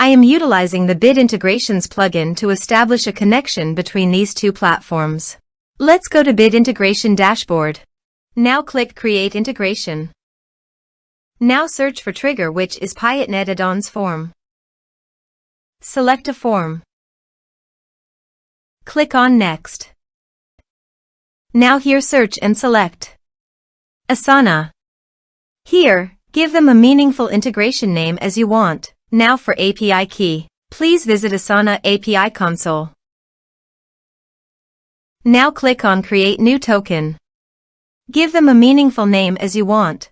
I am utilizing the Bit Integrations plugin to establish a connection between these two platforms. Let's go to Bit Integration Dashboard. Now click Create Integration. Now search for trigger, which is Piotnet Addons form. Select a form. Click on Next. Now here search and select Asana. Here, give them a meaningful integration name as you want. Now for API key, please visit Asana API console. Now click on Create New Token. Give them a meaningful name as you want.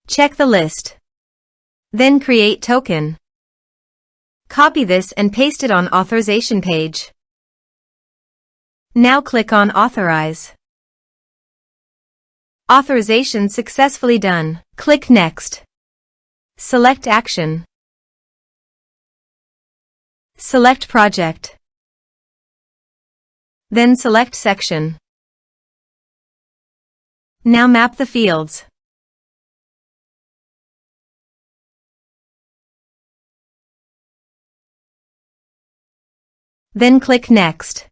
Check the list. Then create token. Copy this and paste it on authorization page. Now click on Authorize. Authorization successfully done. Click Next. Select Action. Select Project. Then select Section. Now map the fields. Then click Next.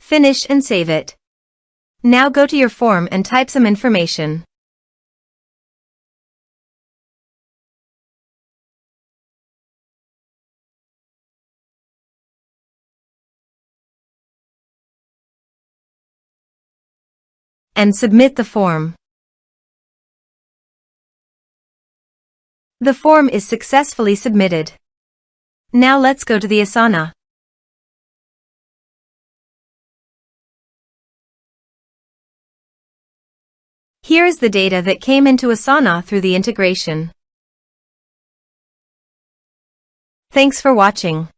Finish and save it. Now go to your form and type some information. And submit the form. The form is successfully submitted. Now let's go to the Asana. Here is the data that came into Asana through the integration. Thanks for watching.